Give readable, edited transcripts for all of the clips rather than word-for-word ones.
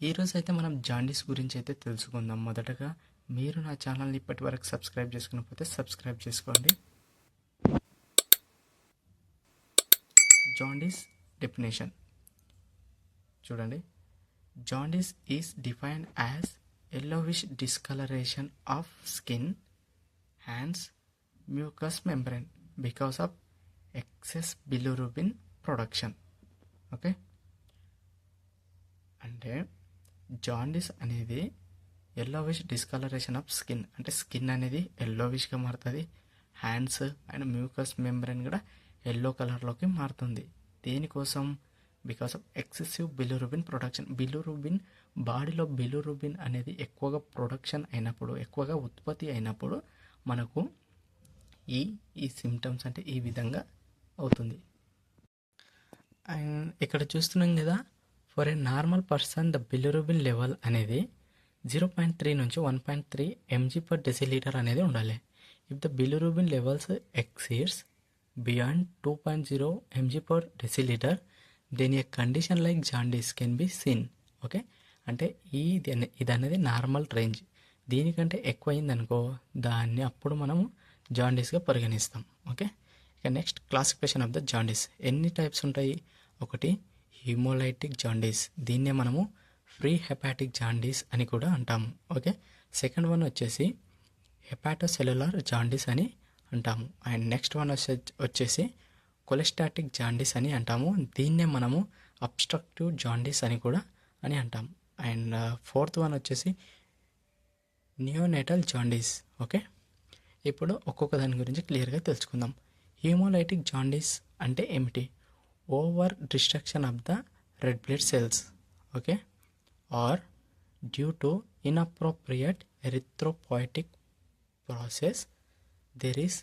ఈరోజు అయితే మనం జాండీస్ గురించి అయితే తెలుసుకుందాం. మొదటగా మీరు నా ఛానల్ని ఇప్పటి వరకు సబ్స్క్రైబ్ చేసుకున్నకపోతే సబ్స్క్రైబ్ చేసుకోండి. జాండీస్ డెఫినేషన్ చూడండి. Jaundice is defined as yellowish discoloration of skin, hands, mucous membrane because of excess bilirubin production. Okay, అంటే జాండీస్ అనేది ఎల్లోవిష్ డిస్కలరేషన్ ఆఫ్ స్కిన్, అంటే స్కిన్ అనేది ఎల్లోవిష్గా మారుతుంది. హ్యాండ్స్ అండ్ మ్యూకస్ మెంబ్రెన్ కూడా ఎల్లో కలర్లోకి మారుతుంది. దేనికోసం? Because of excessive bilirubin production. Bilirubin బాడీలో బిలిరూబిన్ అనేది ఎక్కువగా ప్రొడక్షన్ అయినప్పుడు, ఎక్కువగా ఉత్పత్తి అయినప్పుడు మనకు ఈ సిమ్టమ్స్ అంటే ఈ విధంగా అవుతుంది. అండ్ ఇక్కడ చూస్తున్నాం కదా, for a normal person the bilirubin level అనేది 0.3 నుంచి 1.3 mg/dL అనేది ఉండాలి. If the bilirubin levels exceeds beyond 2.0 mg/dL then a condition like jaundice can be seen. Okay, అంటే ఇది అనేది నార్మల్ రేంజ్. దీనికంటే ఎక్కువ అయిందనుకో దాన్ని అప్పుడు మనము జాండీస్గా పరిగణిస్తాం. ఓకే, ఇక next classification of the jaundice. ఎన్ని టైప్స్ ఉంటాయి? ఒకటి హిమోలైటిక్ జాండీస్, దీన్నే మనము ఫ్రీ హెపాటిక్ జాండీస్ అని కూడా అంటాము. ఓకే, సెకండ్ వన్ వచ్చేసి హెపాటోసెల్యులర్ జాండీస్ అని అంటాము. అండ్ నెక్స్ట్ వన్ వచ్చేసి కొలెస్టాటిక్ జాండీస్ అని అంటాము. దీన్నే మనము అబ్స్ట్రక్టివ్ జాండీస్ అని కూడా అంటాము. అండ్ ఫోర్త్ వన్ వచ్చేసి నియోనేటల్ జాండీస్. ఓకే, ఇప్పుడు ఒక్కొక్క దాని గురించి క్లియర్గా తెలుసుకుందాం. హిమోలైటిక్ జాండీస్ అంటే ఏమిటి? Over destruction of the red blood cells. Okay, or due to inappropriate erythropoietic process there is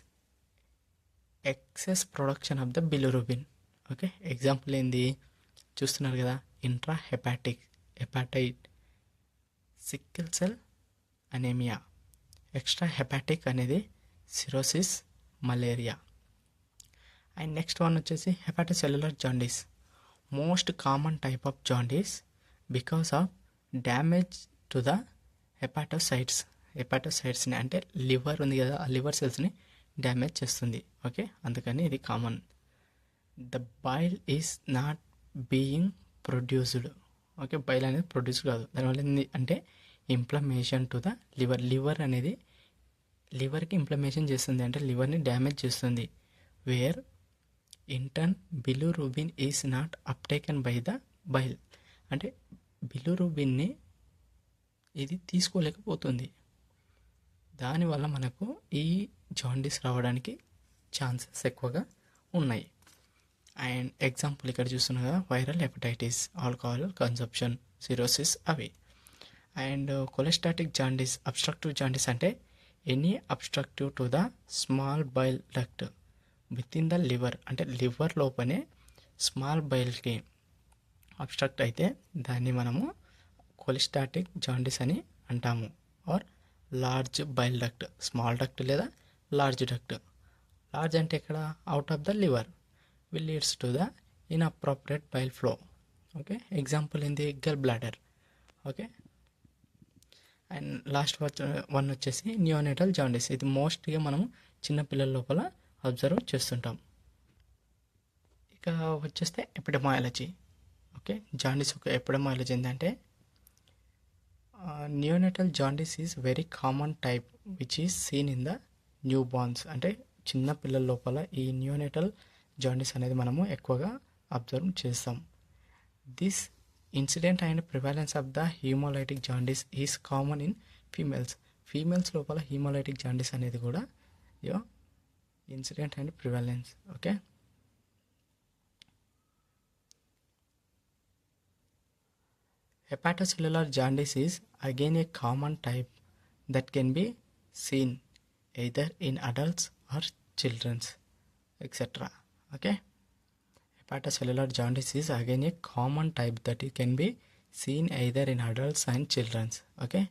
excess production of the bilirubin. Okay, example ఏంది చూస్తున్నారు కదా, intra hepatite, sickle cell anaemia. Extra hepatic అనేది cirrhosis, malaria. And next one వచ్చేసి hepatocellular jaundice, most common type of jaundice because of damage to the హెపాటోసైట్స్ని అంటే liver ఉంది కదా, ఆ లివర్ సెల్స్ని డ్యామేజ్ చేస్తుంది. ఓకే, అందుకని ఇది common. The bile is not being produced. Okay, bile అనేది ప్రొడ్యూస్ కాదు. దానివల్ల ఏంది అంటే ఇన్ఫ్లమేషన్ టు ద లివర్ అనేది లివర్కి ఇన్ఫ్లమేషన్ చేస్తుంది, అంటే లివర్ని డ్యామేజ్ చేస్తుంది. Where intern bilirubin is not uptaken by the bile, అంటే బిలిరూబిన్ని ఇది తీసుకోలేకపోతుంది. దానివల్ల మనకు ఈ జాండీస్ రావడానికి ఛాన్సెస్ ఎక్కువగా ఉన్నాయి. అండ్ ఎగ్జాంపుల్ ఇక్కడ చూస్తున్నా కదా, viral hepatitis, alcohol consumption, cirrhosis అవి. And cholestatic jaundice, obstructive jaundice అంటే any obstructive to the small bile duct within the liver, అంటే లివర్ లోపనే స్మాల్ బైల్కి అబ్స్ట్రక్ట్ అయితే దాన్ని మనము కొలెస్టాటిక్ జాండీస్ అని అంటాము. Or large bile duct, small duct లేదా లార్జ్ డక్ట్. లార్జ్ అంటే ఇక్కడ out of the liver will leads to the inappropriate bile flow. Okay, example ఏంది, gall bladder. Okay, and last one వచ్చేసి నియోనేటల్ జాండీస్. ఇది మోస్ట్గా మనము చిన్నపిల్లల లోపల అబ్జర్వ్ చేస్తుంటాం. ఇక వచ్చేస్తే ఎపిడెమాయాలజీ. ఓకే, జాండీస్ ఒక ఎపిడెమాయాలజీ ఏంటంటే neonatal jaundice is very common type which is seen in the new borns, అంటే చిన్న పిల్లల లోపల ఈ నియోనేటల్ జాండీస్ అనేది మనము ఎక్కువగా అబ్జర్వ్ చేస్తాం. This incident and prevalence of the haemolytic jaundice is common in females లోపల హీమోలైటిక్ జాండీస్ అనేది కూడా incident and prevalence. Okay, hepatocellular jaundice is again a common type that can be seen either in adults or children, etc. Okay, hepatocellular jaundice is again a common type that it can be seen either in adults and children. Okay,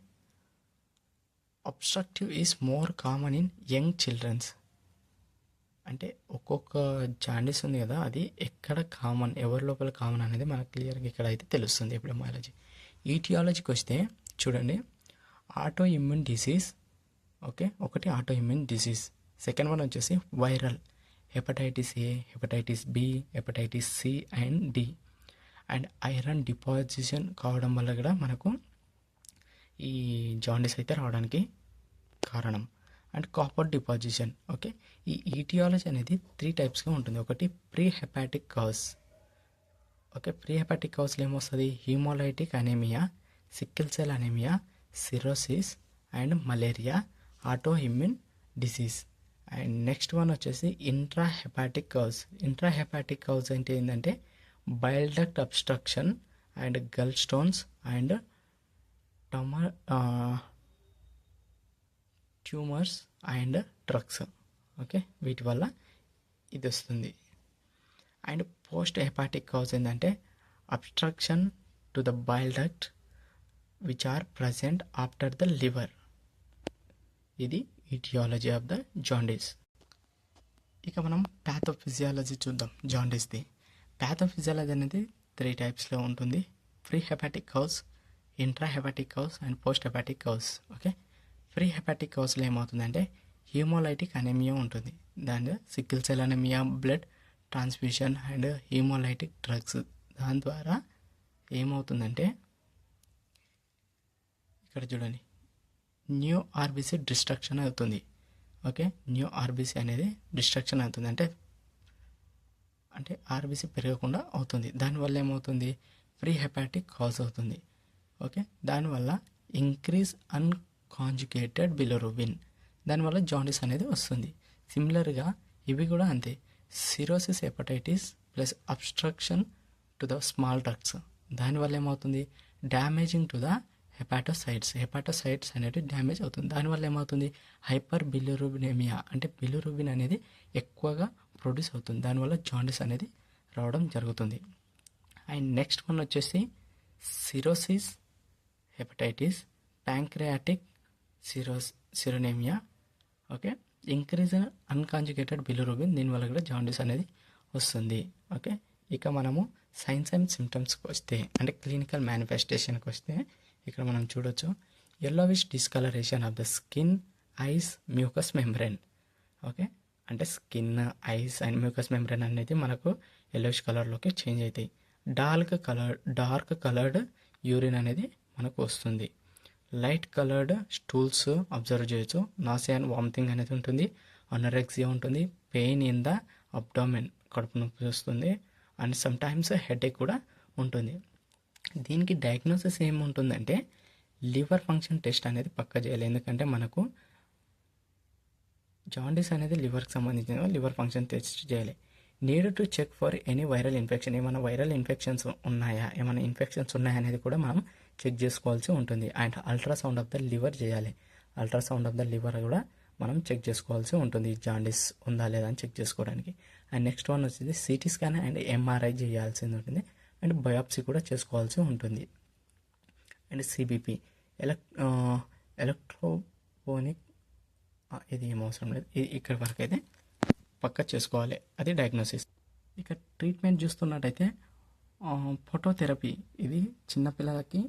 obstructive is more common in young children. అంటే ఒక్కొక్క jaundice ఉంది కదా, అది ఎక్కడ common, ఎవరి లోపల common అనేది మనకు క్లియర్గా ఇక్కడ అయితే తెలుస్తుంది ఎపిడెమాయాలజీ. ఈటియాలజీకి వస్తే చూడండి, ఆటో ఇమ్యూన్ డిసీజ్. ఓకే, ఒకటి auto immune disease. Second one వచ్చేసి viral, hepatitis A, hepatitis B, hepatitis C and D. And iron deposition కావడం వల్ల కూడా మనకు ఈ జాండీస్ అయితే రావడానికి కారణం. And copper deposition. ఓకే, ఈ ఈటియాలజీ అనేది 3 టైప్స్గా ఉంటుంది. ఒకటి pre hepatic cause. Okay, pre hepatic కాజ్లో ఏమొస్తుంది? Haemolytic anaemia, sickle cell anaemia, cirrhosis and malaria, auto immune disease. And next one వచ్చేసి intra hepatic cause. Intra hepatic cause అంటే ఏంటంటే bile duct obstruction and gall stones and tumours and drugs. Okay, వీటి వల్ల ఇది వస్తుంది. And post hepatic cause ఏంటంటే obstruction to the bile duct which are present after the liver. ఇది aetiology of the jaundice. ఇక మనం ప్యాథోఫిజియాలజీ చూద్దాం జాండీస్ది. Pathophysiology అనేది 3 టైప్స్లో ఉంటుంది. Pre hepatic cause, intra hepatic cause and post hepatic cause. Okay, pre hepatic కాజ్లో ఏమవుతుందంటే హీమోలైటిక్ అనేమియా ఉంటుంది. దాని sickle cell anaemia, blood transfusion and haemolytic drugs. దాని ద్వారా ఏమవుతుందంటే ఇక్కడ చూడండి, న్యూ ఆర్బీసీ డిస్ట్రక్షన్ అవుతుంది. ఓకే, న్యూ ఆర్బీసీ అనేది డిస్ట్రక్షన్ అవుతుంది, అంటే ఆర్బీసీ పెరగకుండా అవుతుంది. దానివల్ల ఏమవుతుంది? ప్రీ హెపాటిక్ కాజ్ అవుతుంది. ఓకే, దానివల్ల ఇంక్రీజ్ అన్కాంజుగేటెడ్ బిలిరూబిన్, దానివల్ల జాండీస్ అనేది వస్తుంది. సిమిలర్గా ఇవి కూడా అంతే, cirrhosis hepatitis plus obstruction to the small ducts. దానివల్ల ఏమవుతుంది? డ్యామేజింగ్ టు ద హెపాటోసైట్స్ అనేది డ్యామేజ్ అవుతుంది. దానివల్ల ఏమవుతుంది? హైపర్ బిలిరూబినేమియా, అంటే బిలిరూబిన్ అనేది ఎక్కువగా ప్రొడ్యూస్ అవుతుంది. దానివల్ల జాండీస్ అనేది రావడం జరుగుతుంది. అండ్ నెక్స్ట్ వన్ వచ్చేసి సిరోసిస్ హెపటైటిస్, ప్యాంక్రియాటిక్ సిరోనేమియా. ఓకే, ఇంక్రీజ్ అన్కాంజుగేటెడ్ బిలిరూబిన్, దీనివల్ల కూడా జాండీస్ అనేది వస్తుంది. ఓకే, ఇక మనము సైన్స్ అండ్ సిమ్టమ్స్కి వస్తే, అంటే క్లినికల్ మేనిఫెస్టేషన్కి వస్తే ఇక్కడ మనం చూడొచ్చు, yellowish discoloration of the skin, eyes, mucous membrane. Okay, అంటే skin, eyes and mucous membrane అనేది మనకు yellowish కలర్లోకి చేంజ్ అవుతాయి. డార్క్ కలర్డ్ యూరిన్ అనేది మనకు వస్తుంది. లైట్ కలర్డ్ స్టూల్స్ అబ్జర్వ్ చేయొచ్చు. నాసియా అండ్ వామిటింగ్ అనేది ఉంటుంది. అనరెక్సియా ఉంటుంది. పెయిన్ ఇన్ ద అబ్డామెన్, కడుపు నొప్పి వస్తుంది. అండ్ సమ్టైమ్స్ హెడేక్ కూడా ఉంటుంది. దీనికి డయాగ్నోసిస్ ఏముంటుందంటే లివర్ ఫంక్షన్ టెస్ట్ అనేది పక్కా చేయాలి. ఎందుకంటే మనకు జాండీస్ అనేది లివర్కి సంబంధించిన లివర్ ఫంక్షన్ టెస్ట్ చేయాలి. Need to check for any viral infection, ఏమైనా వైరల్ ఇన్ఫెక్షన్స్ ఉన్నాయా, ఏమైనా ఇన్ఫెక్షన్స్ ఉన్నాయా అనేది కూడా మనం చెక్ చేసుకోవాల్సి ఉంటుంది. And ultrasound of the liver చేయాలి. అల్ట్రాసౌండ్ ఆఫ్ ద లివర్ కూడా మనం చెక్ చేసుకోవాల్సి ఉంటుంది, జాండీస్ ఉందా లేదా అని చెక్ చేసుకోవడానికి. అండ్ నెక్స్ట్ వన్ వచ్చేసి సిటీ స్కాన్ అండ్ ఎంఆర్ఐ చేయాల్సింది ఉంటుంది. అండ్ బయాప్సీ కూడా చేసుకోవాల్సి ఉంటుంది. అండ్ సిబిపి, ఎలక్ట్రోపోనిక్, ఇది ఏం అవసరం లేదు, ఇక్కడ వరకు అయితే పక్కా చేసుకోవాలి, అది డయాగ్నోసిస్. ఇక ట్రీట్మెంట్ చూస్తున్నట్టయితే ఫోటోథెరపీ, ఇది చిన్నపిల్లలకి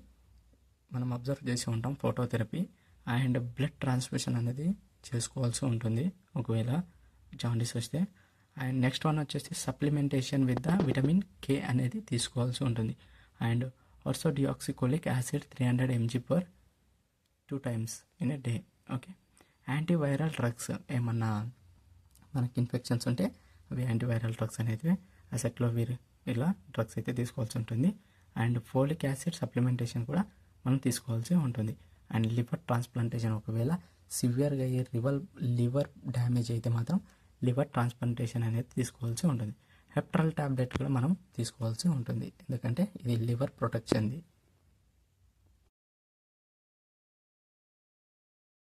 మనం అబ్జర్వ్ చేసి ఉంటాం ఫోటోథెరపీ. అండ్ బ్లడ్ ట్రాన్స్ఫ్యూషన్ అనేది చేసుకోవాల్సి ఉంటుంది ఒకవేళ జాండీస్ వస్తే. అండ్ నెక్స్ట్ వన్ వచ్చేసి supplementation with the vitamin K అనేది తీసుకోవాల్సి ఉంటుంది. And also deoxycholic acid 300 mg per 2 times in a day. Okay, antiviral drugs, ఏమన్నా మనకి ఇన్ఫెక్షన్స్ ఉంటే అవి యాంటీవైరల్ డ్రగ్స్ అనేది అసెక్లోవిర్, ఇలా డ్రగ్స్ అయితే తీసుకోవాల్సి ఉంటుంది. అండ్ ఫోలిక్ యాసిడ్ సప్లిమెంటేషన్ కూడా మనం తీసుకోవాల్సి ఉంటుంది. అండ్ లివర్ ట్రాన్స్ప్లాంటేషన్, ఒకవేళ సివియర్గా అయ్యే లివర్ డ్యామేజ్ అయితే మాత్రం లివర్ ట్రాన్స్ప్లాంటేషన్ అనేది తీసుకోవాల్సి ఉంటుంది. హెప్ట్రల్ ట్యాబ్లెట్ కూడా మనం తీసుకోవాల్సి ఉంటుంది, ఎందుకంటే ఇది లివర్ ప్రొటెక్షన్ది.